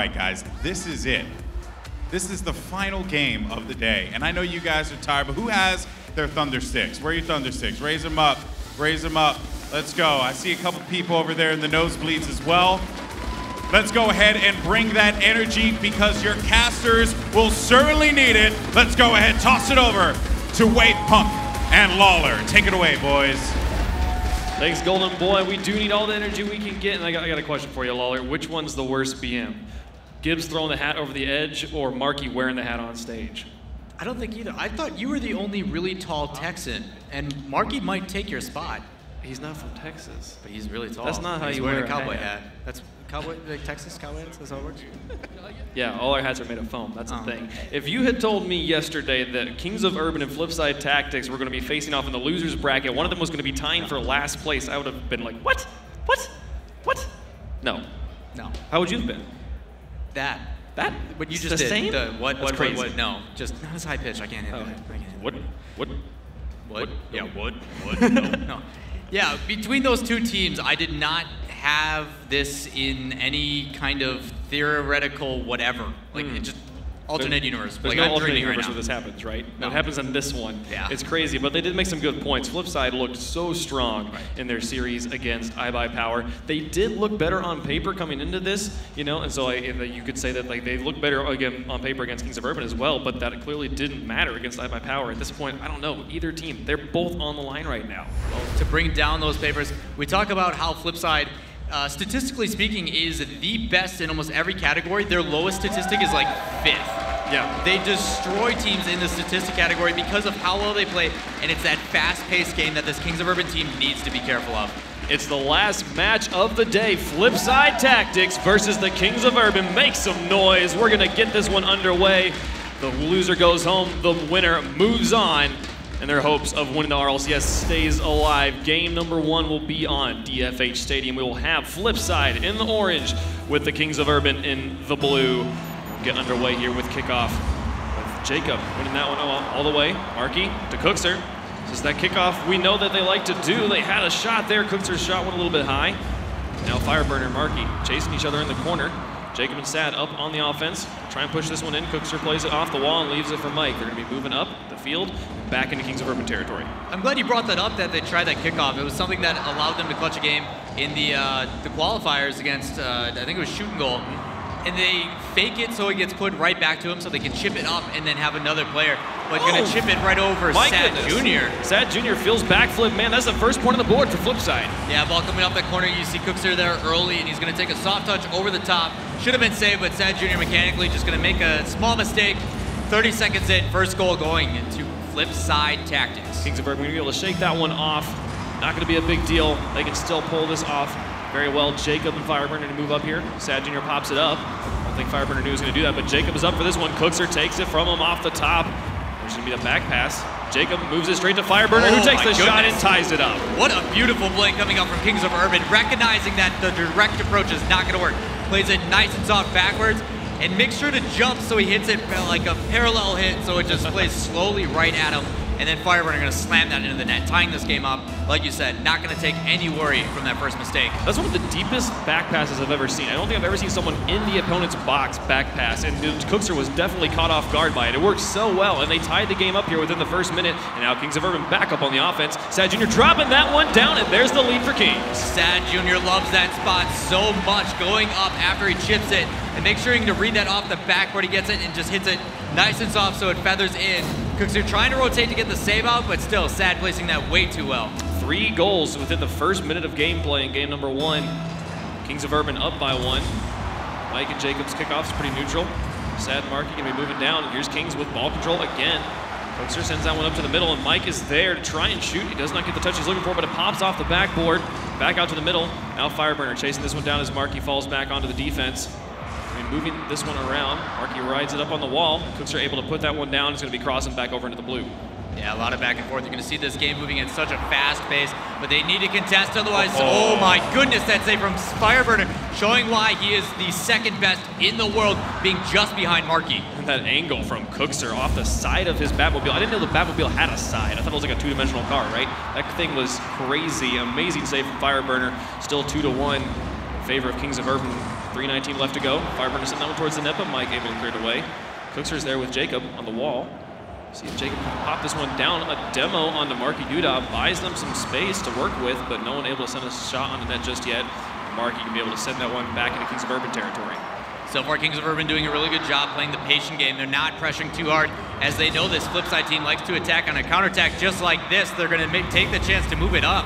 right, guys, this is it. This is the final game of the day. And I know you guys are tired, but who has their Thunder Sticks? Where are your Thunder Sticks? Raise them up. Raise them up. Let's go. I see a couple people over there in the nosebleeds as well. Let's go ahead and bring that energy because your casters will certainly need it. Let's go ahead, toss it over to Wade Punk and Lawler. Take it away, boys. Thanks, Golden Boy. We do need all the energy we can get. And I got a question for you, Lawler. Which one's the worst BM? Gibbs throwing the hat over the edge or Marky wearing the hat on stage? I don't think either. I thought you were the only really tall Texan, and Marky might take your spot. He's not from Texas. But he's really tall. That's not how you wear wear a cowboy hat. That's cowboy, like Texas cowboy hats? That's how it works? Yeah, all our hats are made of foam. That's the thing. If you had told me yesterday that Kings of Urban and Flipside Tactics were going to be facing off in the losers bracket, one of them was going to be tying for last place, I would have been like, what? What? What? No. No. How would you have been? That. What you It's just the did. same? What? Crazy. No, just not as high pitch. I can't hit that. I can't hit What? What? Yeah, what? No. No. Yeah, between those two teams, I did not have this in any kind of theoretical whatever. Like, it just alternate universe. There's like, no I'm alternate dreaming universe right where this happens, right? No. It happens on this one. Yeah. It's crazy, but they did make some good points. Flipside looked so strong in their series against iBuyPower. They did look better on paper coming into this, you know, and so you could say that like they look better again on paper against Kings of Urban as well, but that clearly didn't matter against iBuyPower. At this point, I don't know, either team, they're both on the line right now. Well, to bring down those papers, we talk about how Flipside, statistically speaking, is the best in almost every category. Their lowest statistic is like 5th. Yeah. They destroy teams in the statistic category because of how well they play, and it's that fast-paced game that this Kings of Urban team needs to be careful of. It's the last match of the day. Flipside Tactics versus the Kings of Urban. Make some noise. We're going to get this one underway. The loser goes home. The winner moves on. And their hopes of winning the RLCS stays alive. Game number 1 will be on DFH Stadium. We will have Flipside in the orange with the Kings of Urban in the blue. Get underway here with kickoff with Jacob winning that one all the way. Marky to Cookser. This is that kickoff we know that they like to do. They had a shot there. Cookser's shot went a little bit high. Now Fireburner and Marky chasing each other in the corner. Jacob and Sad up on the offense. Try and push this one in. Cookser plays it off the wall and leaves it for Mike. They're going to be moving up the field and back into Kings of Urban territory. I'm glad you brought that up, that they tried that kickoff. It was something that allowed them to clutch a game in the qualifiers against, I think it was Shoot and Goal. And they fake it so it gets put right back to him so they can chip it up and then have another player. But going to chip it right over Sad Jr. Sad Jr. feels backflip. Man, that's the first point on the board for Flipside. Yeah, ball coming up that corner. You see Cookser there early, and he's going to take a soft touch over the top. Should have been saved, but Sad Jr. mechanically just going to make a small mistake. 30 seconds in, first goal going into Flipside Tactics. Kings of Urban going to be able to shake that one off. Not going to be a big deal. They can still pull this off very well. Jacob and Fireburner to move up here. Sad Jr. pops it up. I don't think Fireburner knew he was going to do that, but Jacob is up for this one. Cookser takes it from him off the top. There's going to be the back pass. Jacob moves it straight to Fireburner, who takes the shot and ties it up. What a beautiful play coming up from Kings of Urban, recognizing that the direct approach is not going to work. Plays it nice and soft backwards, and makes sure to jump so he hits it like a parallel hit, so it just plays slowly right at him. And then Fireburner going to slam that into the net, tying this game up. Like you said, not going to take any worry from that first mistake. That's one of the deepest back passes I've ever seen. I don't think I've ever seen someone in the opponent's box back pass, and Cookser was definitely caught off guard by it. It worked so well, and they tied the game up here within the first minute, and now Kings of Urban back up on the offense. Sad Jr. dropping that one down, and there's the lead for Kings. Sad Jr. loves that spot so much, going up after he chips it, and make sure you can read that off the back where he gets it and just hits it nice and soft so it feathers in. Cookser trying to rotate to get the save out, but still, Sad placing that way too well. 3 goals within the first minute of gameplay in game number 1. Kings of Urban up by 1. Mike and Jacob's kickoff's pretty neutral. Sad and Marky gonna be moving down. Here's Kings with ball control again. Cookser sends that one up to the middle, and Mike is there to try and shoot. He does not get the touch he's looking for, but it pops off the backboard. Back out to the middle. Now Fireburner chasing this one down as Marky falls back onto the defense. Moving this one around. Marky rides it up on the wall. Cookser able to put that one down. He's going to be crossing back over into the blue. Yeah, a lot of back and forth. You're going to see this game moving at such a fast pace, but they need to contest otherwise. Oh my goodness, that save from Fireburner, showing why he is the second best in the world, being just behind Marky. And that angle from Cookser off the side of his Batmobile. I didn't know the Batmobile had a side. I thought it was like a 2-dimensional car, right? That thing was crazy. Amazing save from Fireburner. Still 2-1 in favor of Kings of Urban. 3:19 left to go. Fireburner sent that one towards the net, but Mike able to clear it away. Cookser's there with Jacob on the wall. See if Jacob can pop this one down. A demo onto Marky Duda, buys them some space to work with, but no one able to send a shot on the net just yet. Marky can be able to send that one back into Kings of Urban territory. So far, Kings of Urban doing a really good job playing the patient game. They're not pressuring too hard, as they know this Flipside team likes to attack on a counterattack just like this. They're going to take the chance to move it up.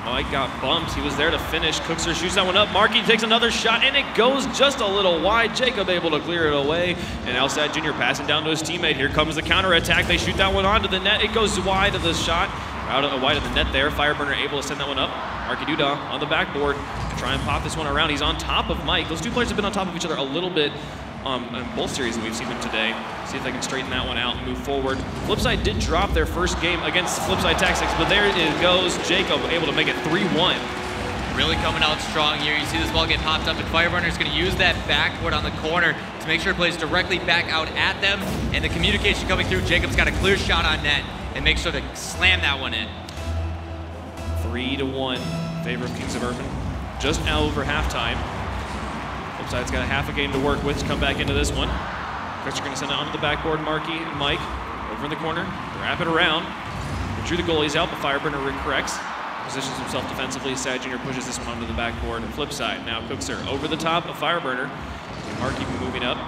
Mike got bumped. He was there to finish. Cookser shoots that one up. Marky takes another shot, and it goes just a little wide. Jacob able to clear it away. And Outside Junior passing down to his teammate. Here comes the counterattack. They shoot that one onto the net. It goes wide of the shot. Wide of the net there. Fireburner able to send that one up. Marky Duda on the backboard. Try and pop this one around. He's on top of Mike. Those two players have been on top of each other a little bit in both series that we've seen them today. See if they can straighten that one out and move forward. Flipside did drop their first game against Flipside Tactics, but there it goes. Jacob able to make it 3-1. Really coming out strong here. You see this ball get popped up, and Fireburner is going to use that backboard on the corner to make sure it plays directly back out at them. And the communication coming through, Jacob's got a clear shot on net and make sure to slam that one in. 3-1 in favor of Kings of Urban. Just now over halftime. Flipside's got a half a game to work with to come back into this one. Cookser going to send it onto the backboard. Marky and Mike over in the corner. Wrap it around. They drew the goalies out, but Fireburner corrects. Positions himself defensively. Sad Junior pushes this one onto the backboard. And Flipside now Cookser over the top of Fireburner. Marky moving up.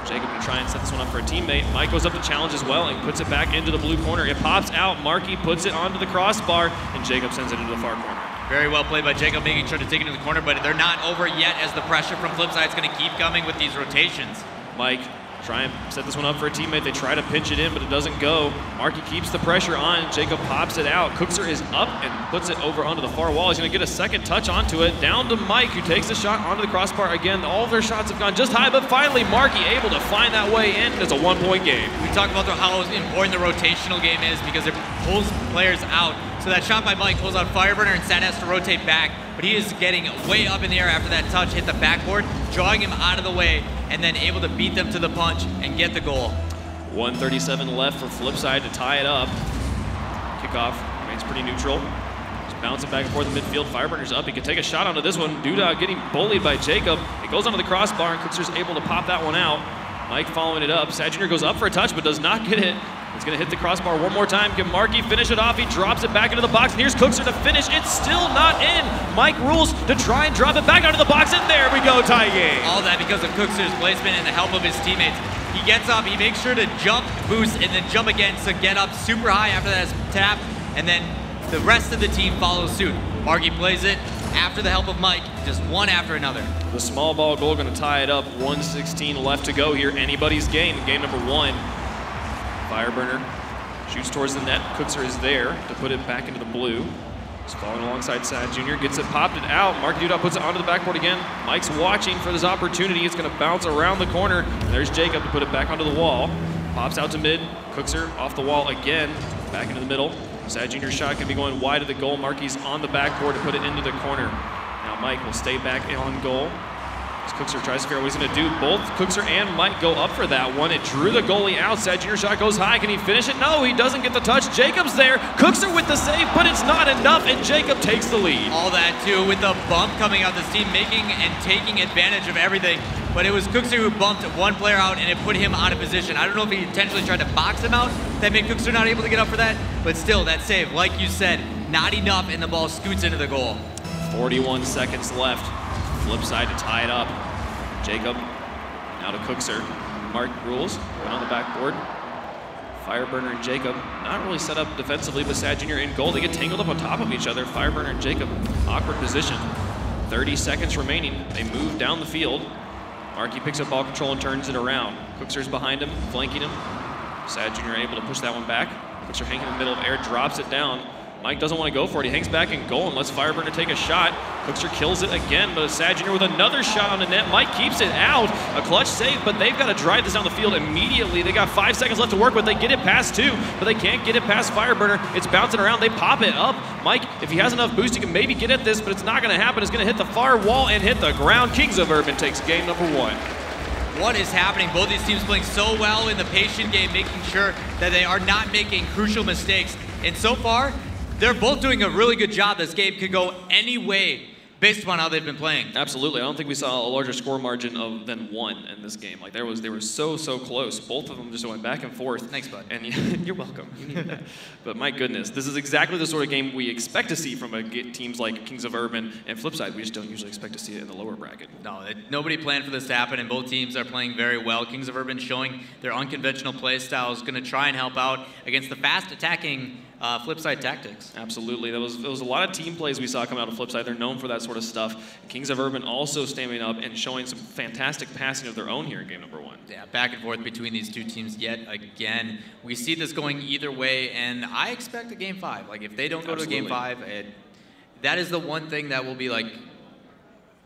Jacob can try and set this one up for a teammate. Mike goes up to challenge as well and puts it back into the blue corner. It pops out. Marky puts it onto the crossbar, and Jacob sends it into the far corner. Very well played by Jacob, making sure to take it to the corner, but they're not over yet as the pressure from Flipside is going to keep coming with these rotations. Mike try and set this one up for a teammate. They try to pinch it in, but it doesn't go. Marky keeps the pressure on. Jacob pops it out. Cookser is up and puts it over onto the far wall. He's going to get a second touch onto it. Down to Mike, who takes the shot onto the crossbar. Again, all of their shots have gone just high, but finally Marky able to find that way in. It's a one-point game. We talked about how important the rotational game is because it pulls players out. So that shot by Mike pulls out Fireburner, and Sad has to rotate back, but he is getting way up in the air after that touch hit the backboard, drawing him out of the way, and then able to beat them to the punch and get the goal. 1:37 left for Flipside to tie it up. Kickoff remains pretty neutral. Just bouncing back and forth in midfield. Fireburner's up. He can take a shot onto this one. Duda getting bullied by Jacob. It goes onto the crossbar, and Cookser's able to pop that one out. Mike following it up. Sad Junior goes up for a touch, but does not get it. It's going to hit the crossbar one more time. Can Marky finish it off? He drops it back into the box, and here's Cookser to finish. It's still not in. Mike rules to try and drop it back out of the box, and there we go, tie game. All that because of Cookser's placement and the help of his teammates. He gets up, he makes sure to jump, boost, and then jump again to get up super high after that tap, and then the rest of the team follows suit. Marky plays it after the help of Mike, just one after another. The small ball goal going to tie it up. 1:16 left to go here. Anybody's game, game number 1. Fireburner shoots towards the net. Cookser is there to put it back into the blue. He's following alongside Sad Junior. Gets it popped it out. Marky Duda puts it onto the backboard again. Mike's watching for this opportunity. It's going to bounce around the corner. And there's Jacob to put it back onto the wall. Pops out to mid. Cookser off the wall again. Back into the middle. Sad Junior's shot can be going wide of the goal. Marky's on the backboard to put it into the corner. Now Mike will stay back on goal. As Cookser tries to figure out what he's going to do. Both Cookser and Mike go up for that one. It drew the goalie out. Sad Junior shot goes high. Can he finish it? No, he doesn't get the touch. Jacob's there. Cookser with the save, but it's not enough, and Jacob takes the lead. All that too with the bump coming out, this team making and taking advantage of everything. But it was Cookser who bumped one player out, and it put him out of position. I don't know if he intentionally tried to box him out. That made Cookser not able to get up for that. But still, that save, like you said, not enough, and the ball scoots into the goal. 41 seconds left. Flipside to tie it up. Jacob now to Cookser. Mark rules, went on the backboard. Fireburner and Jacob not really set up defensively, but Sad Junior in goal. They get tangled up on top of each other. Fireburner and Jacob, awkward position. 30 seconds remaining. They move down the field. Marky picks up ball control and turns it around. Cookser's behind him, flanking him. Sad Junior able to push that one back. Cookser hanging in the middle of air, drops it down. Mike doesn't want to go for it. He hangs back in goal and lets Fireburner take a shot. Cookser kills it again, but Sad Junior with another shot on the net. Mike keeps it out. A clutch save, but they've got to drive this down the field immediately. They got 5 seconds left to work with. They get it past 2, but they can't get it past Fireburner. It's bouncing around. They pop it up. Mike, if he has enough boost, he can maybe get at this, but it's not going to happen. It's going to hit the far wall and hit the ground. Kings of Urban takes game number 1. What is happening? Both these teams playing so well in the patient game, making sure that they are not making crucial mistakes. And so far, they're both doing a really good job. This game could go any way based upon how they've been playing. Absolutely. I don't think we saw a larger score margin than 1 in this game. Like they were so close. Both of them just went back and forth. Thanks, bud. And you're welcome. You needed that. But my goodness, this is exactly the sort of game we expect to see from teams like Kings of Urban and Flipside. We just don't usually expect to see it in the lower bracket. No, nobody planned for this to happen, and both teams are playing very well. Kings of Urban showing their unconventional play styles, going to try and help out against the fast attacking Flipside tactics. Absolutely. There was a lot of team plays we saw coming out of Flipside. They're known for that sort of stuff. Kings of Urban also standing up and showing some fantastic passing of their own here in game number 1. Yeah, back and forth between these two teams yet again. We see this going either way, and I expect a game 5. Like, if they don't go to a game 5, that is the one thing that will be like,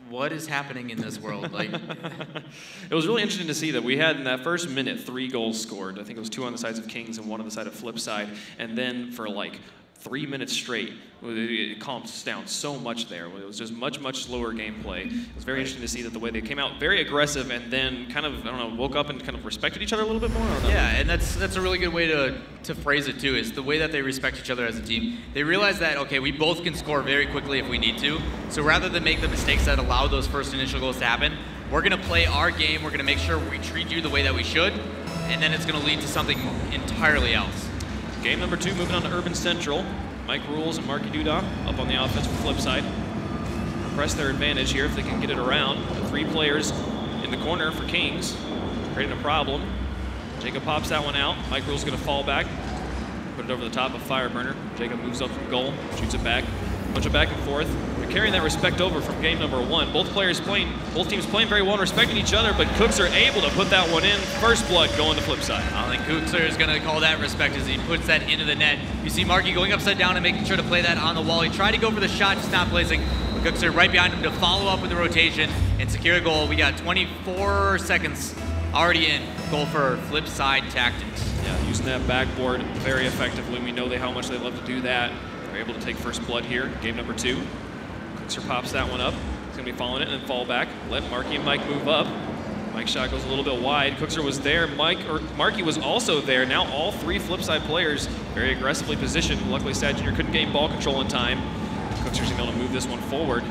what is happening in this world? Like, it was really interesting to see that we had in that first minute 3 goals scored. I think it was 2 on the sides of Kings and 1 on the side of Flipside. And then for like 3 minutes straight, it calmed down so much there. It was just much slower gameplay. It was very interesting to see that the way they came out very aggressive and then kind of, I don't know, woke up and kind of respected each other a little bit more. Yeah, and that's a really good way to phrase it too, is the way that they respect each other as a team. They realize that, okay, we both can score very quickly if we need to. So rather than make the mistakes that allow those first initial goals to happen, we're going to play our game. We're going to make sure we treat you the way that we should, and then it's going to lead to something entirely else. Game number 2, moving on to Urban Central. Mike Rules and Marky Duda up on the offense for Flipside. Press their advantage here if they can get it around. The 3 players in the corner for Kings, creating a problem. Jacob pops that one out. Mike Rules going to fall back, put it over the top of Fireburner. Jacob moves up from goal, shoots it back. Bunch of back and forth. They're carrying that respect over from game number 1. Both teams playing very well and respecting each other, but Cooks are able to put that one in. First blood going to Flipside. I think Cookser is going to call that respect as he puts that into the net. You see Marky going upside down and making sure to play that on the wall. He tried to go for the shot, just not placing. But Cookser right behind him to follow up with the rotation and secure a goal. We got 24 seconds already in. Goal for Flipside Tactics. Yeah, using that backboard very effectively. We know how much they love to do that. They're able to take first blood here, game number 2. Cookser pops that one up. He's going to be following it and then fall back. Let Marky and Mike move up. Mike's shot goes a little bit wide. Cookser was there. Marky was also there. Now all 3 Flipside players very aggressively positioned. Luckily, Sad Jr. couldn't gain ball control in time. Cookser's able to move this one forward.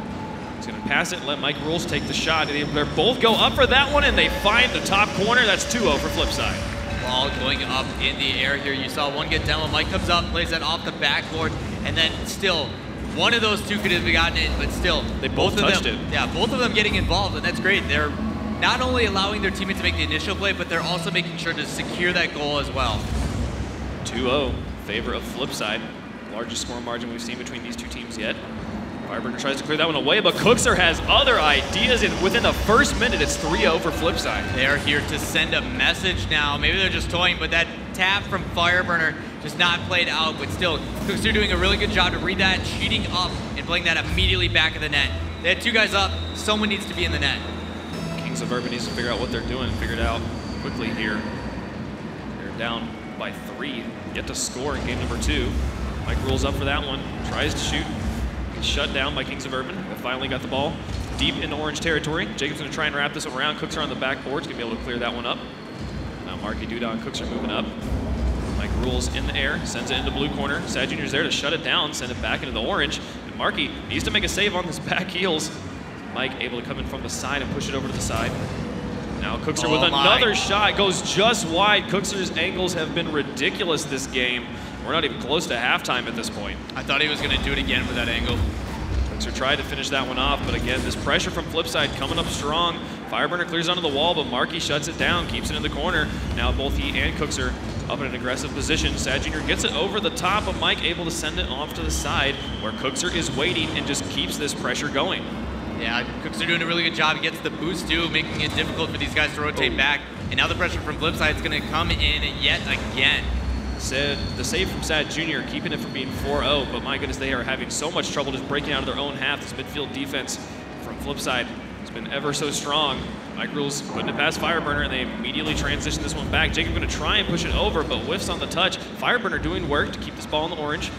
He's going to pass it and let Mike Rules take the shot. They both go up for that one, and they find the top corner. That's 2-0 for Flipside. Ball going up in the air here. You saw one get down. Mike comes up, plays that off the backboard, and then still, one of those 2 could have gotten it, but still, they both touched it. Yeah, both of them getting involved, and that's great. They're not only allowing their teammate to make the initial play, but they're also making sure to secure that goal as well. 2-0, favor of Flipside. Largest score margin we've seen between these 2 teams yet. Fireburner tries to clear that one away, but Cookser has other ideas, and within the first minute, it's 3-0 for Flipside. They are here to send a message now. Maybe they're just toying, but that tap from Fireburner just not played out, but still, Cookser doing a really good job to read that, cheating up, and playing that immediately back of the net. They had 2 guys up, someone needs to be in the net. Kings of Urban needs to figure out what they're doing, figure it out quickly here. They're down by 3, yet to score in game number 2. Mike Rules up for that one, tries to shoot. Shut down by Kings of Urban. They finally got the ball deep into orange territory. Jacob's going to try and wrap this one around. Cooks are on the backboard. He's going to be able to clear that one up. Now Marky Duda and Cooks are moving up. Mike Rules in the air, sends it into blue corner. Sad Jr.'s there to shut it down, send it back into the orange. And Marky needs to make a save on his back heels. Mike able to come in from the side and push it over to the side. Now Cookser with another shot. Goes just wide. Cookser's angles have been ridiculous this game. We're not even close to halftime at this point. I thought he was going to do it again with that angle. Cookser tried to finish that one off, but again, this pressure from Flipside coming up strong. Fireburner clears onto the wall, but Marky shuts it down, keeps it in the corner. Now both he and Cookser up in an aggressive position. Sad Jr. gets it over the top, but Mike able to send it off to the side, where Cookser is waiting and just keeps this pressure going. Yeah, Cookser doing a really good job. He gets the boost too, making it difficult for these guys to rotate back. And now the pressure from Flipside is going to come in yet again. The save from Sad Jr. keeping it from being 4-0, but my goodness, they are having so much trouble just breaking out of their own half. This midfield defense from Flipside has been ever so strong. Mike Rules putting it past Fireburner, and they immediately transition this one back. Jacob going to try and push it over, but whiffs on the touch. Fireburner doing work to keep this ball in the orange.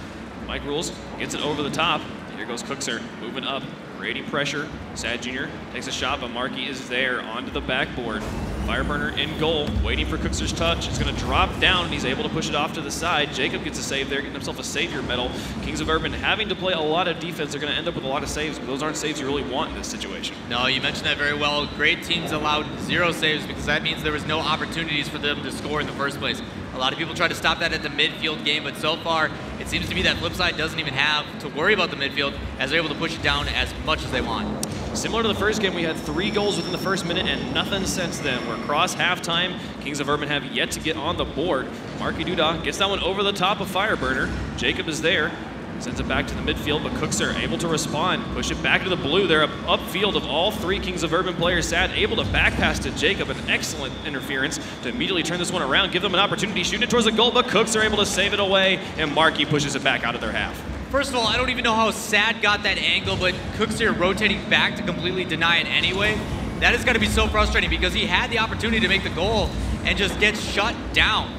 Mike Rules gets it over the top. Here goes Cookser moving up, creating pressure. Sad Jr. takes a shot, but Marky is there onto the backboard. Fireburner in goal, waiting for Cookser's touch. It's going to drop down, and he's able to push it off to the side. Jacob gets a save there, getting himself a savior medal. Kings of Urban having to play a lot of defense. They're going to end up with a lot of saves, but those aren't saves you really want in this situation. No, you mentioned that very well. Great teams allowed 0 saves because that means there was no opportunities for them to score in the first place. A lot of people try to stop that at the midfield game, but so far it seems to be that Flipside doesn't even have to worry about the midfield as they're able to push it down as much as they want. Similar to the first game, we had 3 goals within the first minute and nothing since then. We're across halftime. Kings of Urban have yet to get on the board. Marky Duda gets that one over the top of Fireburner. Jacob is there. Sends it back to the midfield, but Cookser able to respond. Push it back to the blue. They're upfield of all 3 Kings of Urban players. Sad able to back pass to Jacob. An excellent interference to immediately turn this one around, give them an opportunity, shooting it towards the goal, but Cooks are able to save it away, and Marky pushes it back out of their half. First of all, I don't even know how Sad got that angle, but Cooks here rotating back to completely deny it anyway. That has got to be so frustrating because he had the opportunity to make the goal and just gets shut down.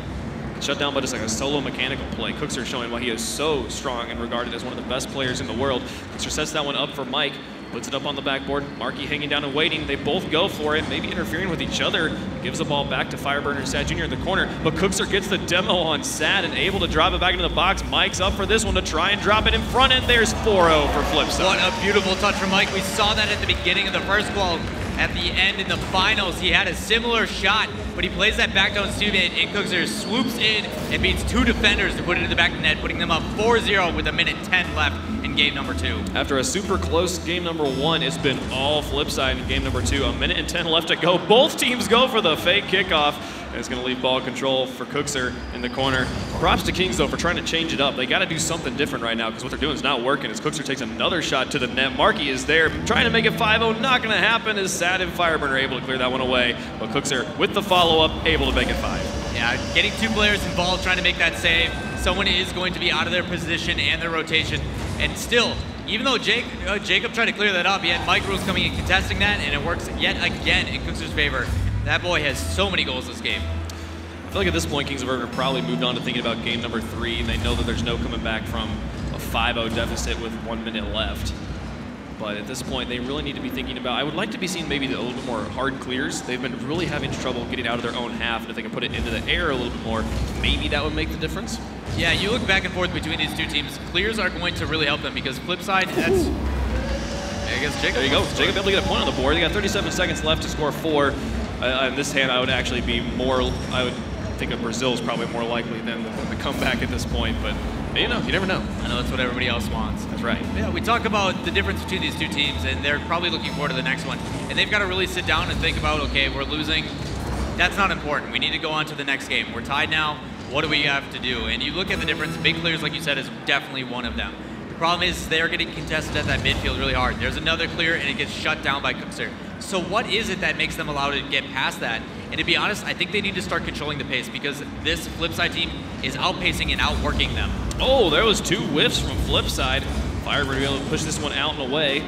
Shut down by just like a solo mechanical play. Cookser showing why he is so strong and regarded as one of the best players in the world. Cookser sets that one up for Mike, puts it up on the backboard. Marky hanging down and waiting. They both go for it, maybe interfering with each other. Gives the ball back to Fireburner and Sad Jr. in the corner, but Cookser gets the demo on Sad and able to drop it back into the box. Mike's up for this one to try and drop it in front, and there's 4-0 for Flipside. What a beautiful touch from Mike. We saw that at the beginning of the first goal. At the end in the finals, he had a similar shot, but he plays that back down teammate, and Cookser swoops in and beats 2 defenders to put it in the back of the net, putting them up 4-0 with 1:10 left in game number 2. After a super close game number 1, it's been all Flipside in game number 2. 1:10 left to go. Both teams go for the fake kickoff. And it's going to leave ball control for Cookser in the corner. Props to Kings, though, for trying to change it up. They got to do something different right now because what they're doing is not working. As Cookser takes another shot to the net. Marky is there trying to make it 5-0. Not going to happen as Sad and Fireburner are able to clear that one away. But Cookser, with the follow-up, able to make it 5. Yeah, getting 2 players involved, trying to make that save. Someone is going to be out of their position and their rotation. And still, even though Jacob tried to clear that up, he had Mike Rules coming in contesting that, and it works yet again in Cookser's favor. That boy has so many goals this game. I feel like at this point, Kings of Urban probably moved on to thinking about game number 3, and they know that there's no coming back from a 5-0 deficit with 1 minute left. But at this point, they really need to be thinking about, I would like to be seeing maybe a little bit more hard clears. They've been really having trouble getting out of their own half, and if they can put it into the air a little bit more, maybe that would make the difference. Yeah, you look back and forth between these 2 teams, clears are going to really help them because Flipside, that's... I guess Jacob. There you go. Jacob able to get a point on the board. They got 37 seconds left to score 4. In this hand, I would actually be more, I would think of Brazil's probably more likely than the comeback at this point, but you know, you never know. I know that's what everybody else wants. That's right. Yeah, we talk about the difference between these 2 teams, and they're probably looking forward to the next one. And they've got to really sit down and think about, okay, we're losing. That's not important. We need to go on to the next game. We're tied now. What do we have to do? And you look at the difference. Big clears, like you said, is definitely one of them. The problem is they're getting contested at that midfield really hard. There's another clear, and it gets shut down by Cookser. So what is it that makes them allowed to get past that? And to be honest, I think they need to start controlling the pace because this Flipside team is outpacing and outworking them. Oh, there was 2 whiffs from Flipside. Fireburner able to push this one out and away.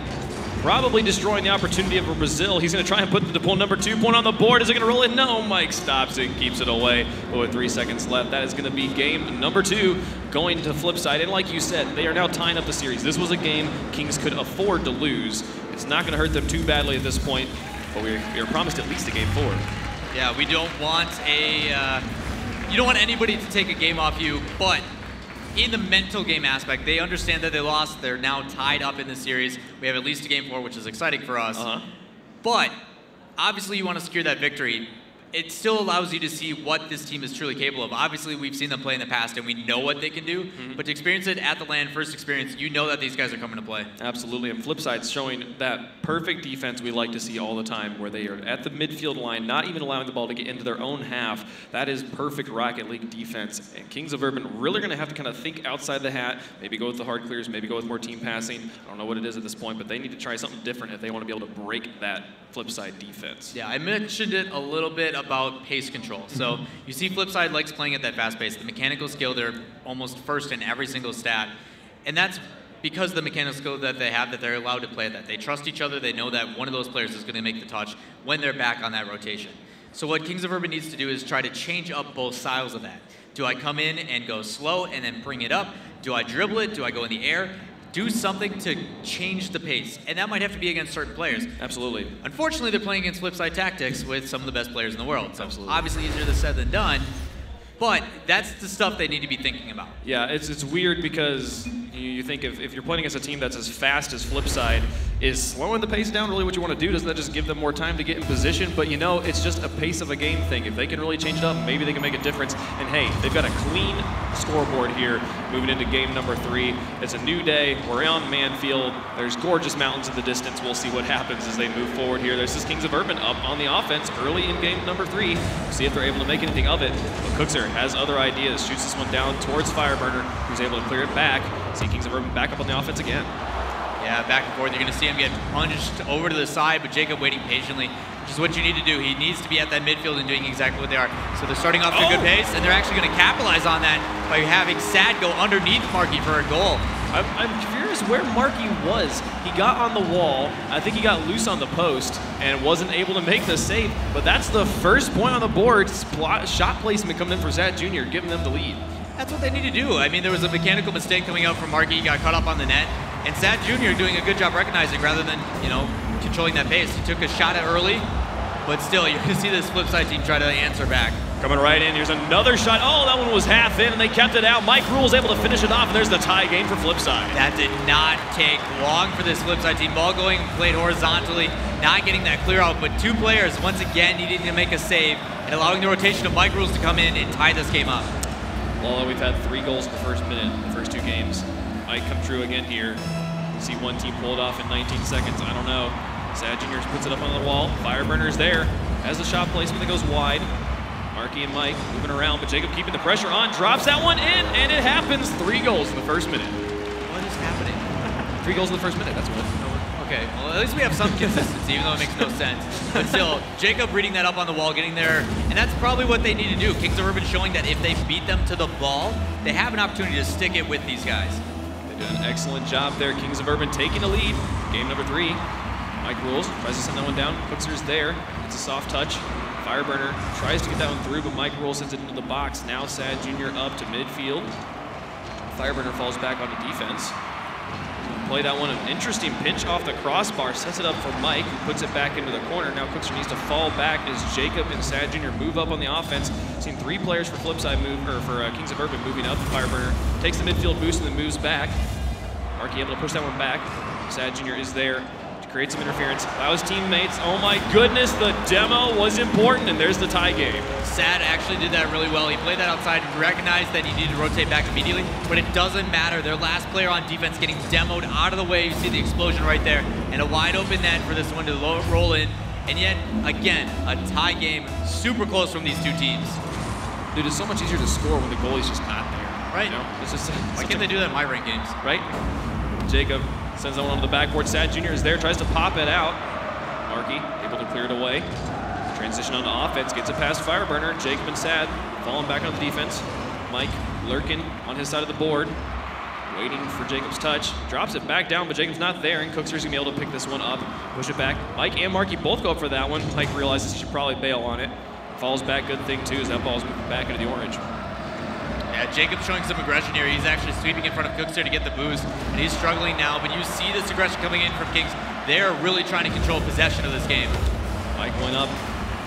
Probably destroying the opportunity for Brazil. He's going to try and put the pull number 2 point on the board. Is it going to roll in? No, Mike stops it, keeps it away. But with 3 seconds left, that is going to be game number 2 going to Flipside. And like you said, they are now tying up the series. This was a game Kings could afford to lose. It's not going to hurt them too badly at this point, but we are promised at least a game 4. Yeah, we don't want you don't want anybody to take a game off you, but in the mental game aspect, they understand that they lost. They're now tied up in the series. We have at least a game 4, which is exciting for us. But obviously you want to secure that victory. It still allows you to see what this team is truly capable of. Obviously, we've seen them play in the past, and we know what they can do. But to experience it at the LAN, first experience, you know that these guys are coming to play. Absolutely, and Flipside's showing that perfect defense we like to see all the time, where they are at the midfield line, not even allowing the ball to get into their own half. That is perfect Rocket League defense. And Kings of Urban really going to have to kind of think outside the hat, maybe go with the hard clears, maybe go with more team passing. I don't know what it is at this point, but they need to try something different if they want to be able to break that Flipside defense. Yeah, I mentioned it a little bit about pace control. So you see Flipside likes playing at that fast pace. The mechanical skill, they're almost first in every single stat. And that's because the mechanical skill that they have, that they're allowed to play at that. They trust each other. They know that one of those players is going to make the touch when they're back on that rotation. So what Kings of Urban needs to do is try to change up both styles of that. Do I come in and go slow and then bring it up? Do I dribble it? Do I go in the air? do something to change the pace, and that might have to be against certain players. Absolutely. Unfortunately, they're playing against Flipside Tactics with some of the best players in the world, so Absolutely. obviously easier said than done, but that's the stuff they need to be thinking about. Yeah, it's weird because you think if you're playing against a team that's as fast as Flipside, is slowing the pace down really what you want to do? Doesn't that just give them more time to get in position? But it's just a pace of a game thing. If they can really change it up, maybe they can make a difference. And hey, they've got a clean scoreboard here moving into game number 3. It's a new day. We're on Manfield. There's gorgeous mountains in the distance. We'll see what happens as they move forward here. There's this Kings of Urban up on the offense early in game number 3. We'll see if they're able to make anything of it. But Cookser has other ideas. Shoots this one down towards Fireburner, who's able to clear it back. See Kings of Urban back up on the offense again. Yeah, back and forth. You're going to see him get punched over to the side, but Jacob waiting patiently, which is what you need to do. He needs to be at that midfield and doing exactly what they are. So they're starting off to a good pace, and they're actually going to capitalize on that by having Sad go underneath Marky for a goal. I'm curious where Marky was. He got on the wall. I think he got loose on the post and wasn't able to make the save, but that's the first point on the board. Shot placement coming in for Sad Jr., giving them the lead. That's what they need to do. I mean, there was a mechanical mistake coming out from Marky. He got caught up on the net. And Sad Jr. doing a good job recognizing rather than, controlling that pace. He took a shot at early, but still, you can see this Flipside team try to answer back. Coming right in, here's another shot. Oh, that one was half in, and they kept it out. Mike Rule's able to finish it off, and there's the tie game for Flipside. That did not take long for this Flipside team. Ball going, played horizontally, not getting that clear out, but 2 players, once again, needing to make a save and allowing the rotation of Mike Rules to come in and tie this game up. Well, we've had 3 goals in the first minute, the first 2 games. Might come true again here. See one team pull it off in 19 seconds. I don't know. Sad Jr. puts it up on the wall. Fireburner's there. Has a shot placement that goes wide. Marky and Mike moving around, but Jacob keeping the pressure on. Drops that one in, and it happens. 3 goals in the first minute. What is happening? 3 goals in the first minute, that's what. Okay, well, at least we have some consistency, even though it makes no sense. But still, Jacob reading that up on the wall, getting there, and that's probably what they need to do. Kings of Urban showing that if they beat them to the ball, they have an opportunity to stick it with these guys. They did an excellent job there. Kings of Urban taking the lead. Game number 3. Mike Rules tries to send that one down. Cookser's there. It's a soft touch. Fireburner tries to get that one through, but Mike Rules sends it into the box. Now Sad Jr. up to midfield. Fireburner falls back onto defense. Play that one, an interesting pinch off the crossbar, sets it up for Mike, who puts it back into the corner. Now Cookser needs to fall back as Jacob and Sad Jr. move up on the offense. Seen 3 players for Flipside move, or for Kings of Urban moving up. Fireburner takes the midfield boost and then moves back. Marky able to push that one back. Sad Jr. is there to create some interference. Allows teammates. Oh my goodness, the demo was important, and there's the tie game. Sad actually did that really well. He played that outside and recognized that he needed to rotate back immediately, but it doesn't matter. Their last player on defense getting demoed out of the way. You see the explosion right there, and a wide open net for this one to roll in. And yet, again, a tie game, super close from these 2 teams. Dude, it's so much easier to score when the goalie's just not there. Right. It's just, why can't they do that in my ranked games? Right? Jacob sends that one on the backboard. Sad Jr. is there, tries to pop it out. Marky able to clear it away. Transition on the offense, gets it past Fireburner. Jacob and Sad falling back on the defense. Mike lurking on his side of the board, waiting for Jacob's touch. Drops it back down, but Jacob's not there, and Cookser's gonna be able to pick this one up, push it back. Mike and Marky both go up for that one. Mike realizes he should probably bail on it. Falls back, good thing too, as that ball's moving back into the orange. Yeah, Jacob's showing some aggression here. He's actually sweeping in front of Cookser to get the boost, and he's struggling now, but you see this aggression coming in from Kings. They're really trying to control possession of this game. Mike went up,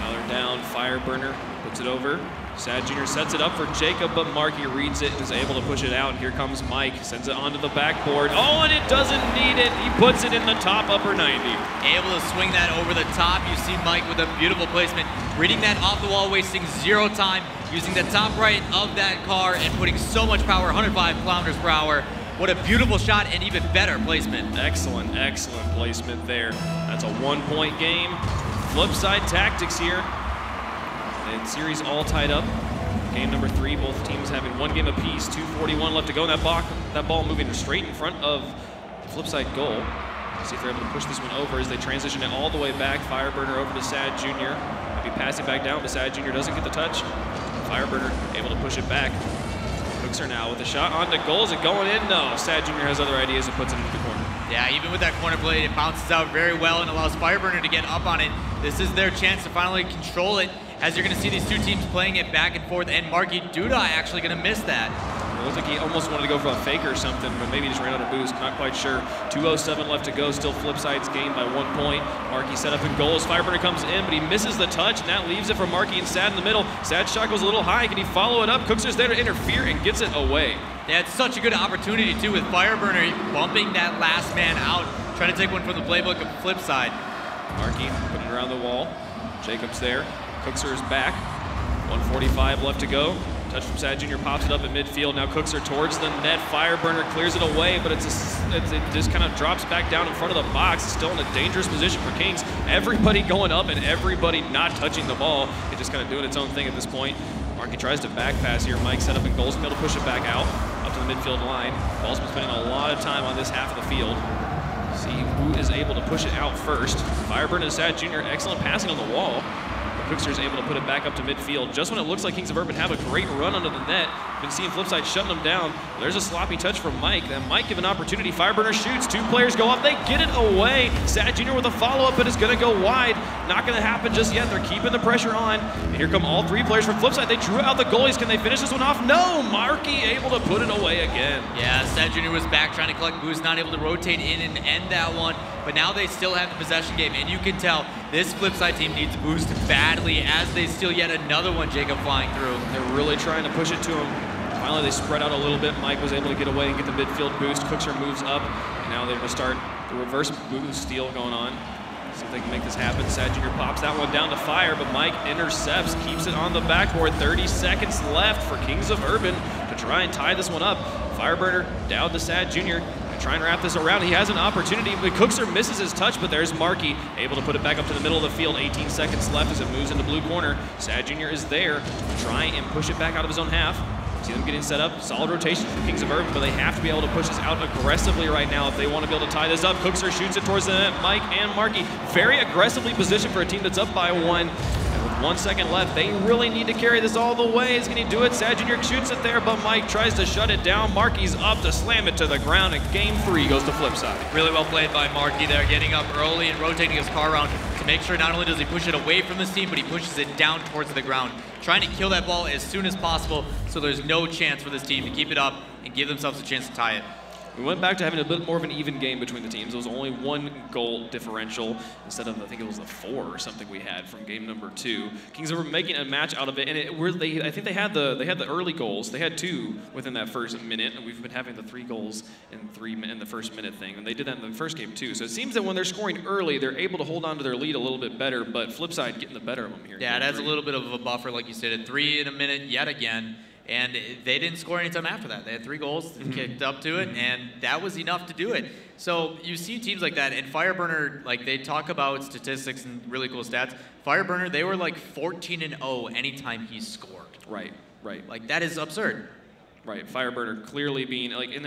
now they're down. Fireburner puts it over. Sad Jr. sets it up for Jacob, but Marky reads it and is able to push it out. Here comes Mike, sends it onto the backboard. Oh, and it doesn't need it. He puts it in the top upper 90. Able to swing that over the top. You see Mike with a beautiful placement, reading that off the wall, wasting 0 time, using the top right of that car and putting so much power, 105 kilometers per hour. What a beautiful shot and even better placement. Excellent, excellent placement there. That's a 1-point game. Flipside Tactics here. And series all tied up. Game number 3, both teams having 1 game apiece. 2:41 left to go. And that ball moving straight in front of the Flipside goal. See if they're able to push this one over as they transition it all the way back. Fireburner over to Sad Jr. Might be passing back down, but Sad Jr. doesn't get the touch. Fireburner able to push it back. Cookser now with a shot on the goal. Is it going in? No. Sad Jr. has other ideas and puts it into the corner. Yeah, even with that corner play, it bounces out very well and allows Fireburner to get up on it. This is their chance to finally control it, as you're going to see these 2 teams playing it back and forth, and Marky Duda actually going to miss that. It looked like he almost wanted to go for a fake or something, but maybe he just ran out of boost. Not quite sure. 2:07 left to go. Still Flipside's gained by 1 point. Marky set up in goal as Fireburner comes in, but he misses the touch, and that leaves it for Marky and Sad in the middle. Sad's shot goes a little high. Can he follow it up? Cookster's there to interfere and gets it away. They had such a good opportunity, too, with Fireburner bumping that last man out, trying to take one from the playbook of Flipside. Marky putting it around the wall. Jacob's there. Cookster is back. 1:45 left to go. Touch from Sad Jr. pops it up at midfield. Now Cookster towards the net. Fireburner clears it away, but it just kind of drops back down in front of the box. It's still in a dangerous position for Kings. Everybody going up and everybody not touching the ball. It's just kind of doing its own thing at this point. Marky tries to back pass here. Mike set up in goals, able to push it back out up to the midfield line. Ball's been spending a lot of time on this half of the field. See who is able to push it out first. Fireburner and Sad Jr. excellent passing on the wall. Cookster's able to put it back up to midfield just when it looks like Kings of Urban have a great run under the net. Been seeing Flipside shutting them down. There's a sloppy touch from Mike. That might give an opportunity. Fireburner shoots. 2 players go up. They get it away. Sad Jr. with a follow-up, but it's going to go wide. Not going to happen just yet. They're keeping the pressure on. And here come all 3 players from Flipside. They drew out the goalies. Can they finish this one off? No! Marky able to put it away again. Yeah, Sad Jr. was back trying to collect boost, not able to rotate in and end that one. But now they still have the possession game, and you can tell this Flipside team needs boost badly as they steal yet another one, Jacob flying through. They're really trying to push it to him. Finally, they spread out a little bit. Mike was able to get away and get the midfield boost. Cookster moves up, and now they're going to start the reverse boost steal going on. See if they can make this happen. Sad Jr. pops that one down to Fire, but Mike intercepts, keeps it on the backboard. 30 seconds left for Kings of Urban to try and tie this one up. Fireburner down to Sad Jr. Try and wrap this around. He has an opportunity, but Cookster misses his touch, but there's Marky able to put it back up to the middle of the field. 18 seconds left as it moves into blue corner. Sad Jr. is there to try and push it back out of his own half. See them getting set up. Solid rotation from Kings of Urban, but they have to be able to push this out aggressively right now if they want to be able to tie this up. Cookster shoots it towards the net. Mike and Marky very aggressively positioned for a team that's up by 1. 1 second left. They really need to carry this all the way. Is going to do it. Sad Jr. shoots it there, but Mike tries to shut it down. Marky's up to slam it to the ground, and game 3 goes to Flipside. Really well played by Marky there, getting up early and rotating his car around to make sure not only does he push it away from this team, but he pushes it down towards the ground, trying to kill that ball as soon as possible so there's no chance for this team to keep it up and give themselves a chance to tie it. We went back to having a bit more of an even game between the teams. It was only 1 goal differential instead of, I think it was the 4 or something we had from game number 2. Kings were making a match out of it, and I think they had the early goals. They had 2 within that first minute, and we've been having the 3 goals in the first minute thing, and they did that in the first game too. So it seems that when they're scoring early, they're able to hold on to their lead a little bit better, but Flipside getting the better of them here. Yeah, it adds a little bit of a buffer, like you said, at 3 in a minute yet again. And they didn't score any time after that. They had 3 goals, kicked up to it, and that was enough to do it. So you see teams like that, and Fireburner, like they talk about statistics and really cool stats. Fireburner, they were like 14-0 anytime he scored. Right. Like that is absurd. Right, Fireburner clearly being like, and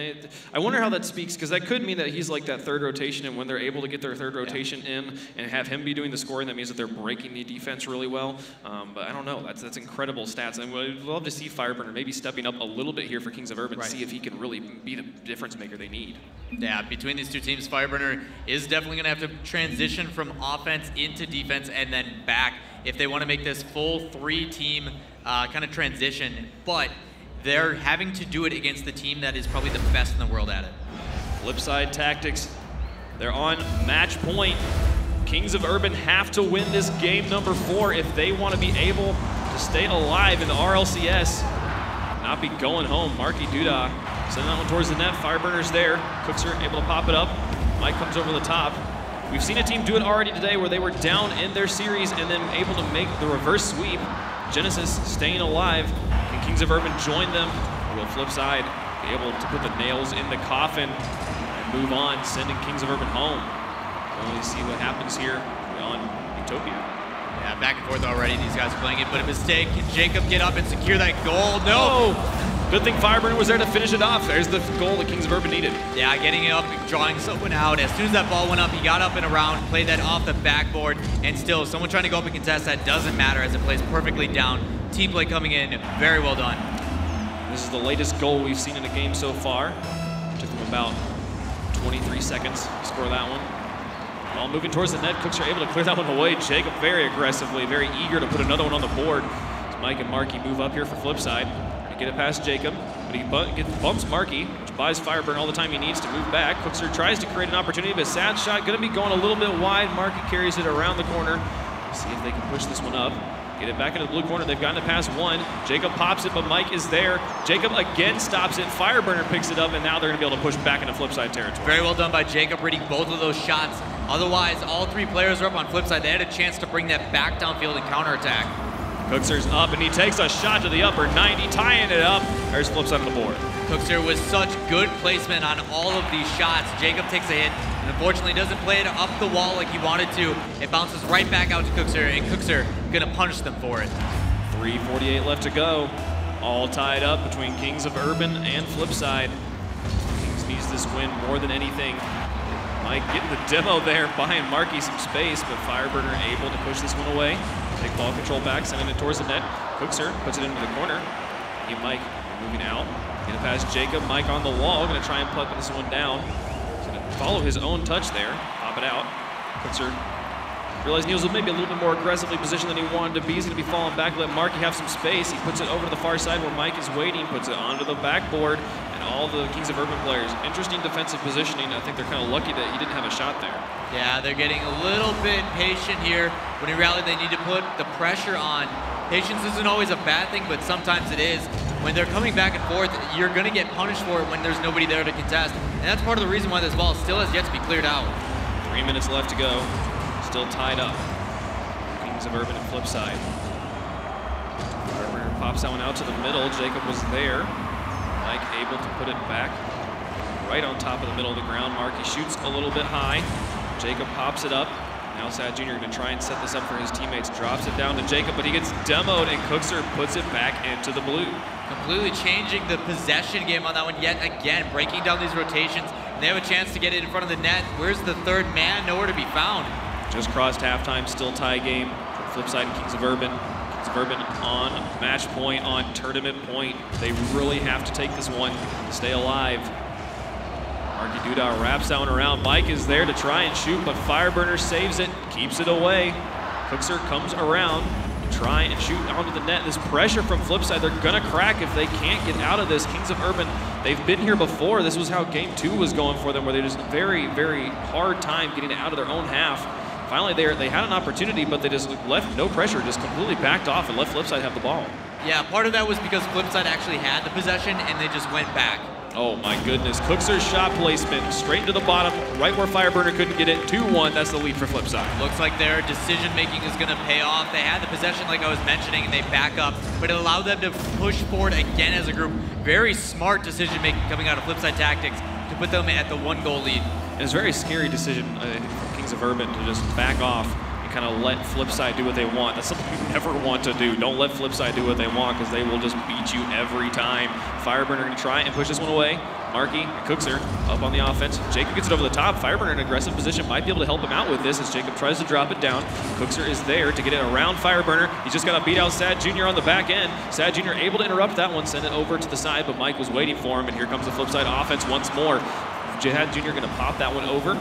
I wonder how that speaks, because that could mean that he's like that third rotation, and when they're able to get their third rotation in and have him be doing the scoring, that means that they're breaking the defense really well. But I don't know, that's incredible stats, and we'd love to see Fireburner maybe stepping up a little bit here for Kings of Urban, see if he can really be the difference maker they need. Yeah, between these 2 teams, Fireburner is definitely going to have to transition from offense into defense and then back if they want to make this full 3-team kind of transition. But they're having to do it against the team that is probably the best in the world at it. Flipside Tactics, they're on match point. Kings of Urban have to win this game number 4 if they want to be able to stay alive in the RLCS, not be going home. Marky Duda sending that one towards the net. Fireburner's there. Cookster able to pop it up. Mike comes over the top. We've seen a team do it already today where they were down in their series and then able to make the reverse sweep. Genesis staying alive. Can Kings of Urban join them? Or will Flipside be able to put the nails in the coffin and move on, sending Kings of Urban home? We'll see what happens here on Utopia. Yeah, back and forth already. These guys playing it, but a mistake. Can Jacob get up and secure that goal? No! Good thing Fireburner was there to finish it off. There's the goal that Kings of Urban needed. Yeah, getting it up, drawing someone out. As soon as that ball went up, he got up and around, played that off the backboard, and still, someone trying to go up and contest that doesn't matter as it plays perfectly down. Team play coming in, very well done. This is the latest goal we've seen in a game so far. Took them about 23 seconds to score that one. Ball moving towards the net. Cooks are able to clear that one away. Jacob very aggressively, very eager to put another one on the board. As Mike and Marky move up here for Flipside. They get it past Jacob, but he bumps Marky, which buys Fireburn all the time he needs to move back. Cookser tries to create an opportunity, but sad shot going to be going a little bit wide. Marky carries it around the corner. See if they can push this one up. Get it back into the blue corner. They've gotten it past one. Jacob pops it, but Mike is there. Jacob again stops it. Fireburner picks it up, and now they're going to be able to push back into Flipside territory. Very well done by Jacob, reading both of those shots. Otherwise, all three players are up on Flipside. They had a chance to bring that back downfield and counterattack. Cookser's up, and he takes a shot to the upper 90, tying it up. There's Flipside on the board. Cookser with such good placement on all of these shots. Jacob takes a hit, and unfortunately doesn't play it up the wall like he wanted to. It bounces right back out to Cookser, and Cookser gonna punish them for it. 3:48 left to go. All tied up between Kings of Urban and Flipside. Kings needs this win more than anything. Mike getting the demo there, buying Marky some space, but Fireburner able to push this one away. Take ball control back, sending it towards the net. Cookser puts it into the corner. He Mike moving out. Get it past Jacob. Mike on the wall, gonna try and put this one down. He's gonna follow his own touch there. Pop it out. Cookser realized he was maybe a little bit more aggressively positioned than he wanted to be. He's gonna be falling back, let Marky have some space. He puts it over to the far side where Mike is waiting, puts it onto the backboard, and all the Kings of Urban players. Interesting defensive positioning. I think they're kind of lucky that he didn't have a shot there. Yeah, they're getting a little bit patient here. When in reality, they need to put the pressure on. Patience isn't always a bad thing, but sometimes it is. When they're coming back and forth, you're gonna get punished for it when there's nobody there to contest. And that's part of the reason why this ball still has yet to be cleared out. 3 minutes left to go. Still tied up. Kings of Urban and Flipside. Fireburner pops that one out to the middle. Jacob was there. Mike able to put it back right on top of the middle of the ground. Marky shoots a little bit high. Jacob pops it up. Now Sad Jr. going to try and set this up for his teammates. Drops it down to Jacob, but he gets demoed, and Cookser puts it back into the blue. Completely changing the possession game on that one yet again, breaking down these rotations. They have a chance to get it in front of the net. Where's the third man? Nowhere to be found. Just crossed halftime, still tie game. Flipside and Kings of Urban. Kings of Urban on match point, on tournament point. They really have to take this one to stay alive. Marky Duda wraps that one around. Mike is there to try and shoot, but Fireburner saves it, keeps it away. Cookser comes around to try and shoot onto the net. This pressure from Flipside, they're gonna crack if they can't get out of this. Kings of Urban, they've been here before. This was how game 2 was going for them, where they just very, very hard time getting out of their own half. Finally, they had an opportunity, but they just left no pressure, just completely backed off and let Flipside have the ball. Yeah, part of that was because Flipside actually had the possession and they just went back. Oh my goodness, Cookser's shot placement straight to the bottom, right where Fireburner couldn't get it. 2-1, that's the lead for Flipside. Looks like their decision making is gonna pay off. They had the possession like I was mentioning and they back up, but it allowed them to push forward again as a group. Very smart decision making coming out of Flipside Tactics to put them at the 1-goal lead. And it's a very scary decision from Kings of Urban to just back off and kind of let Flipside do what they want. That's something you never want to do. Don't let Flipside do what they want, because they will just beat you every time. Fireburner going to try and push this one away. Marky and Cookser up on the offense. Jacob gets it over the top. Fireburner in an aggressive position might be able to help him out with this as Jacob tries to drop it down. Cookser is there to get it around Fireburner. He's just got to beat out Sad Jr. on the back end. Sad Jr. able to interrupt that one, send it over to the side, but Mike was waiting for him, and here comes the Flipside offense once more. Sad Jr. going to pop that one over,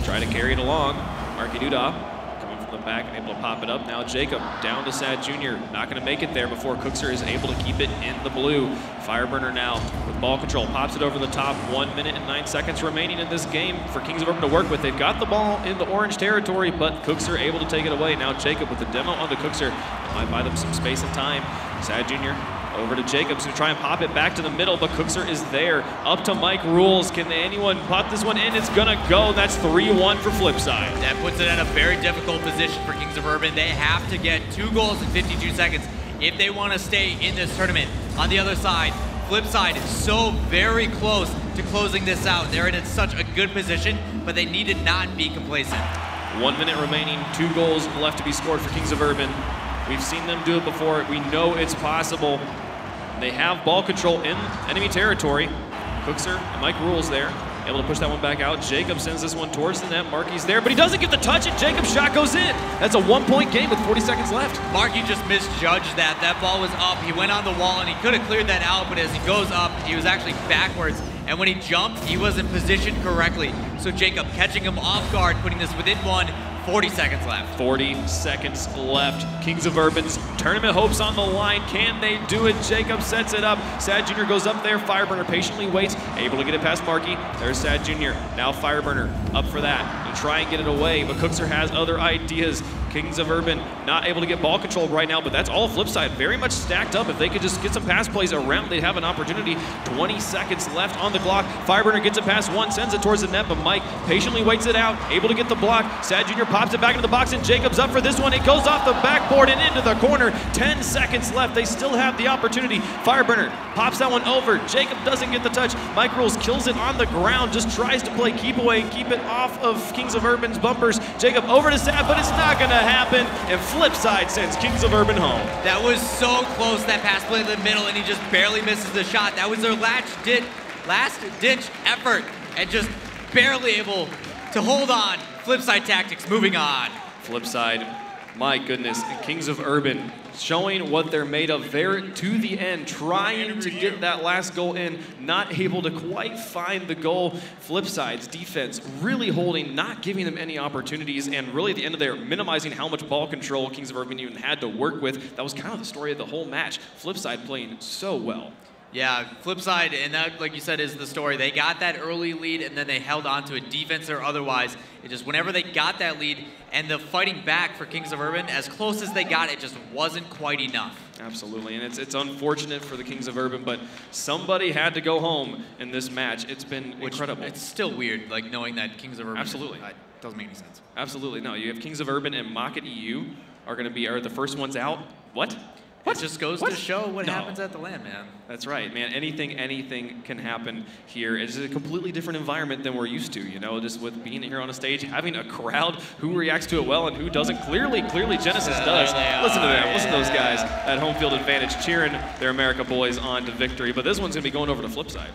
try to carry it along. Marky Duda coming from the back and able to pop it up. Now Jacob down to Sad Jr. Not going to make it there before Cookser is able to keep it in the blue. Fireburner now with ball control, pops it over the top. 1 minute and 9 seconds remaining in this game for Kings of Urban to work with. They've got the ball in the orange territory, but Cookser able to take it away. Now Jacob with the demo onto Cookser. Might buy them some space and time. Sad Jr. over to Jacobs to try and pop it back to the middle, but Cookser is there. Up to Mike Rules. Can anyone pop this one in? It's gonna go. That's 3-1 for Flipside. That puts it in a very difficult position for Kings of Urban. They have to get 2 goals in 52 seconds if they want to stay in this tournament. On the other side, Flipside is so very close to closing this out. They're in such a good position, but they need to not be complacent. 1 minute remaining, 2 goals left to be scored for Kings of Urban. We've seen them do it before. We know it's possible. They have ball control in enemy territory. Cookser and Mike Rules there, able to push that one back out. Jacob sends this one towards the net. Marky's there, but he doesn't get the touch, and Jacob's shot goes in. That's a 1-point game with 40 seconds left. Marky just misjudged that. That ball was up. He went on the wall, and he could have cleared that out, but as he goes up, he was actually backwards. And when he jumped, he wasn't positioned correctly. So Jacob catching him off guard, putting this within 1, 40 seconds left. 40 seconds left. Kings of Urban's tournament hopes on the line. Can they do it? Jacob sets it up. Sad Jr. goes up there. Fireburner patiently waits, able to get it past Markey. There's Sad Jr. Now Fireburner up for that. To try and get it away, but Cookser has other ideas. Kings of Urban not able to get ball control right now, but that's all Flipside. Very much stacked up. If they could just get some pass plays around, they'd have an opportunity. 20 seconds left on the clock. Fireburner gets it past one, sends it towards the net, but Mike patiently waits it out, able to get the block. Sad Jr. pops it back into the box, and Jacob's up for this one. It goes off the backboard and into the corner. 10 seconds left. They still have the opportunity. Fireburner pops that one over. Jacob doesn't get the touch. Mike Rules kills it on the ground, just tries to play keep away, keep it off of Kings of Urban's bumpers. Jacob over to Sad, but it's not gonna happen, and Flipside sends Kings of Urban home. That was so close, that pass play in the middle, and he just barely misses the shot. That was their last ditch effort, and just barely able to hold on. Flipside Tactics moving on. Flipside, my goodness, Kings of Urban showing what they're made of there to the end, trying to get that last goal in, not able to quite find the goal. Flipside's defense really holding, not giving them any opportunities, and really at the end of there, minimizing how much ball control Kings of Urban even had to work with. That was kind of the story of the whole match. Flipside playing so well. Yeah, Flipside, and that, like you said, is the story. They got that early lead, and then they held on to it, defense or otherwise. It just, whenever they got that lead, and the fighting back for Kings of Urban, as close as they got, it just wasn't quite enough. Absolutely, and it's unfortunate for the Kings of Urban, but somebody had to go home in this match. It's been incredible. It's still weird, like, knowing that Kings of Urban... Absolutely. Doesn't make any sense. Absolutely, no. You have Kings of Urban and Market EU are the first ones out. What? It just goes to show what happens at the LAN, man. That's right, man. Anything can happen here. It's a completely different environment than we're used to, you know, just with being here on a stage, having a crowd who reacts to it well and who doesn't. Clearly Genesis does. Listen to them. Listen to those guys at home field advantage cheering their America boys on to victory. But this one's going to be going over to Flipside.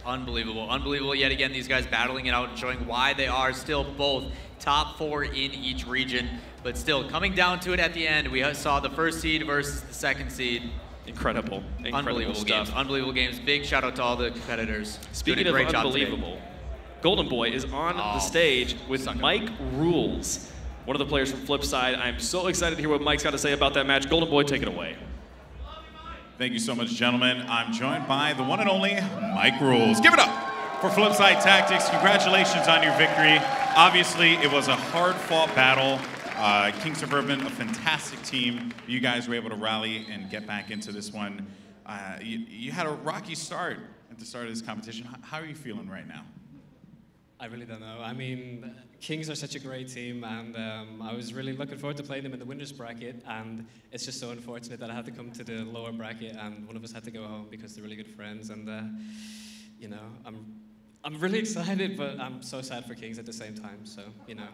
Unbelievable. Unbelievable yet again, these guys battling it out and showing why they are still both top 4 in each region. But still, coming down to it at the end, we saw the first seed versus the second seed. Incredible Unbelievable stuff. games. Unbelievable games. Big shout out to all the competitors. Speaking of unbelievable, Golden Boy is on the stage with Mike Rules, one of the players from Flipside. I'm so excited to hear what Mike's got to say about that match. Golden Boy, take it away. Thank you so much, gentlemen. I'm joined by the one and only Mike Rules. Give it up for Flipside Tactics. Congratulations on your victory. Obviously, it was a hard-fought battle. Kings of Urban, a fantastic team. You guys were able to rally and get back into this one. You had a rocky start at the start of this competition. How are you feeling right now? I really don't know. I mean, Kings are such a great team, and I was really looking forward to playing them in the winners bracket, and it's just so unfortunate that I had to come to the lower bracket, and one of us had to go home because they're really good friends, and you know, I'm really excited, but I'm so sad for Kings at the same time, so, you know.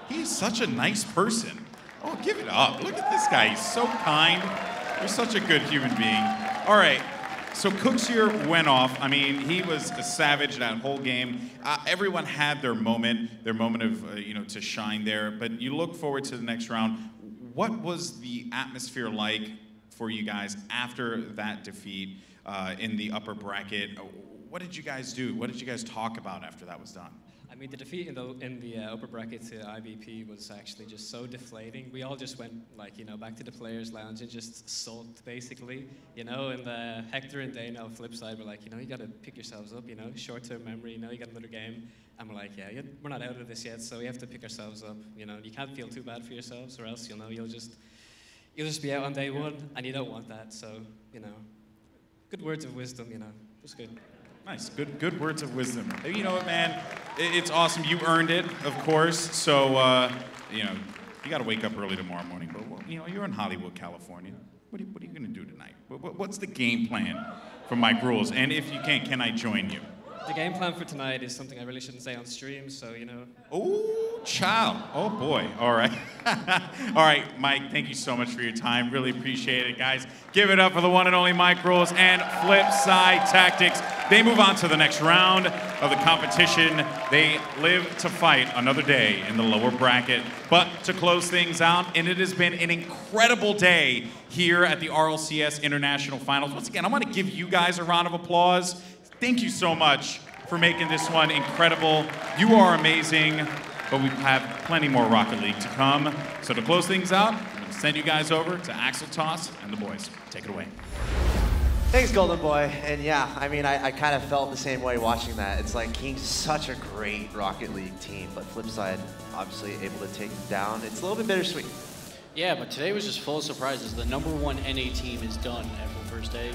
He's such a nice person. Oh, give it up. Look at this guy. He's so kind. You're such a good human being. All right. So Cooks here went off. I mean, he was a savage that whole game. Everyone had their moment of, you know, to shine there. But you look forward to the next round. What was the atmosphere like for you guys after that defeat in the upper bracket? What did you guys do? What did you guys talk about after that was done? I mean, the defeat in the upper bracket to IVP was actually just so deflating. We all just went, like, you know, back to the players' lounge and just sulked, basically, you know. And Hector and Dana on Flipside were like, you know, you got to pick yourselves up, you know, short-term memory, you know, you got another game. And we're like, yeah, we're not out of this yet, so we have to pick ourselves up, you know. You can't feel too bad for yourselves, or else, you know, you'll just be out on day one, and you don't want that. So, you know, good words of wisdom, you know, it was good. Nice, good words of wisdom. You know what, man? It's awesome. You earned it, of course. So, you know, you got to wake up early tomorrow morning. But well, you know, you're in Hollywood, California. What are you going to do tonight? What's the game plan for Mike Rules? And if you can I join you? The game plan for tonight is something I really shouldn't say on stream. So, you know. Oh, child. Oh boy. All right. All right, Mike. Thank you so much for your time. Really appreciate it, guys. Give it up for the one and only Mike Rules and Flipside Tactics. They move on to the next round of the competition. They live to fight another day in the lower bracket. But to close things out, and it has been an incredible day here at the RLCS International Finals. Once again, I want to give you guys a round of applause. Thank you so much for making this one incredible. You are amazing. but we have plenty more Rocket League to come. So to close things out, I'm going to send you guys over to Axel Toss and the boys. Take it away. Thanks, Golden Boy. And yeah, I mean, I kind of felt the same way watching that. It's like King's such a great Rocket League team, but Flipside obviously able to take them down. It's a little bit bittersweet. Yeah, but today was just full of surprises. The #1 NA team is done after the first day,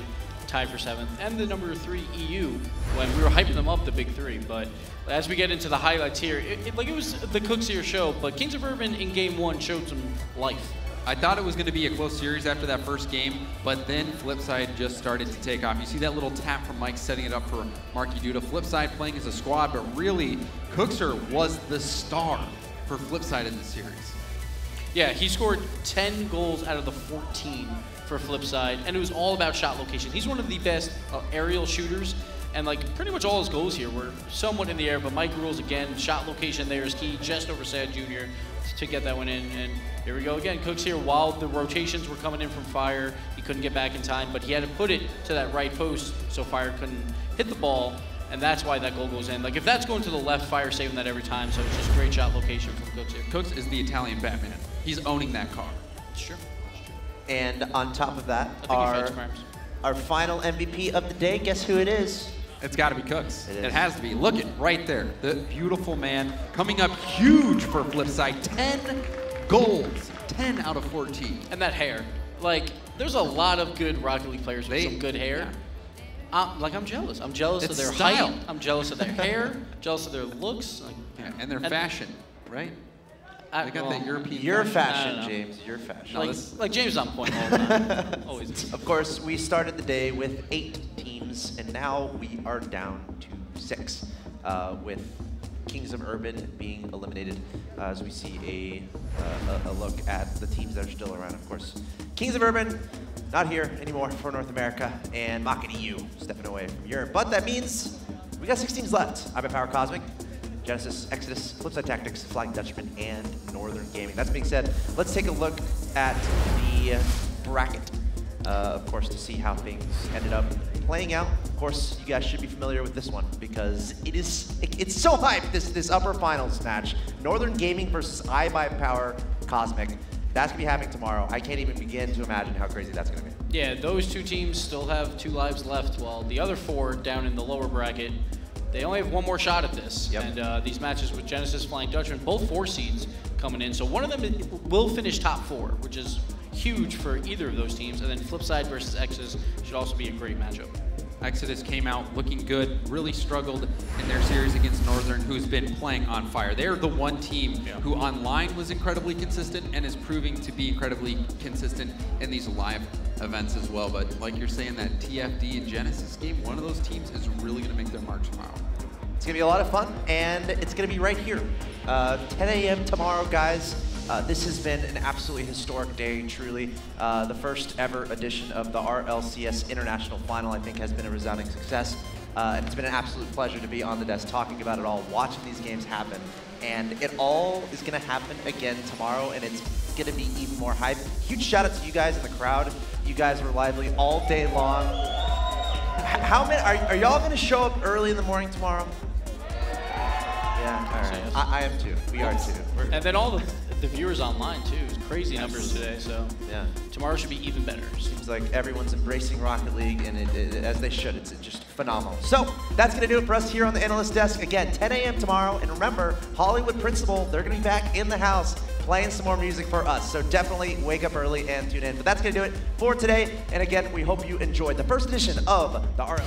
tied for 7th, and the #3 EU when we were hyping them up, the big 3. But as we get into the highlights here, it was the Cooks here show, but Kings of Urban in Game 1 showed some life. I thought it was going to be a close series after that first game, but then Flipside just started to take off. You see that little tap from Mike setting it up for Marky Duda. Flipside playing as a squad, but really, Cookser was the star for Flipside in this series. Yeah, he scored 10 goals out of the 14 for Flipside, and it was all about shot location. He's one of the best aerial shooters, and like pretty much all his goals here were somewhat in the air, but Mike rules again. Shot location there is key, just over Sad Jr. to get that one in, and here we go again. Cooks here, while the rotations were coming in from Fire, he couldn't get back in time, but he had to put it to that right post so Fire couldn't hit the ball, and that's why that goal goes in. Like if that's going to the left, Fire saving that every time, so it's just great shot location from Cooks here. Cooks is the Italian Batman. He's owning that car. Sure. And on top of that, I think our final MVP of the day, guess who it is? It's got to be Cooks. It is. It has to be. Look it right there. The beautiful man coming up huge for Flipside. 10 goals. 10 out of 14. And that hair. Like, there's a lot of good Rocket League players with some good hair. Yeah. Like, I'm jealous. I'm jealous It's of their style. height. I'm jealous of their hair. Jealous of their looks. Like, Yeah, and their fashion, right? They got that European Your fashion. fashion, I don't know. James, your fashion. like James is on point all the time. Always. Of course, we started the day with 8 teams, and now we are down to 6, with Kings of Urban being eliminated, as we see a look at the teams that are still around, of course. Kings of Urban, not here anymore for North America, and Maka EU stepping away from Europe. But that means we got 6 teams left. iBuyPower Cosmic, Genesis, Exodus, Flipside Tactics, Flying Dutchman, and Northern Gaming. That being said, let's take a look at the bracket, of course, to see how things ended up playing out. Of course, you guys should be familiar with this one because it's so hyped, this upper finals match. Northern Gaming versus iBuyPower Cosmic. That's gonna be happening tomorrow. I can't even begin to imagine how crazy that's gonna be. Yeah, those 2 teams still have 2 lives left, while the other 4 down in the lower bracket, they only have 1 more shot at this. Yep. And these matches with Genesis, Flying Dutchman, both 4 seeds coming in. So one of them will finish top 4, which is huge for either of those teams. And then Flipside versus Exodus should also be a great matchup. Exodus came out looking good, really struggled in their series against Northern, who's been playing on fire. They're the one team who online was incredibly consistent and is proving to be incredibly consistent in these live events as well. But like you're saying, that TFD and Genesis game, one of those teams is really going to make their mark tomorrow. It's gonna be a lot of fun, and it's gonna be right here. 10 a.m. tomorrow, guys. This has been an absolutely historic day, truly. The first ever edition of the RLCS International Final, I think, has been a resounding success. And it's been an absolute pleasure to be on the desk talking about it all, watching these games happen. And it all is gonna happen again tomorrow, and it's gonna be even more hype. Huge shout out to you guys in the crowd. You guys were lively all day long. How many, are y'all gonna show up early in the morning tomorrow? Yeah, all right. Yes. I am too. We are too. And then all the viewers online too. It's crazy numbers today. So Yeah. tomorrow should be even better. Seems like everyone's embracing Rocket League, and as they should. It's just phenomenal. So that's going to do it for us here on the analyst desk. Again, 10 a.m. tomorrow. And remember, Hollywood Principal, they're going to be back in the house playing some more music for us. So definitely wake up early and tune in. But that's going to do it for today. And again, we hope you enjoyed the first edition of the RL.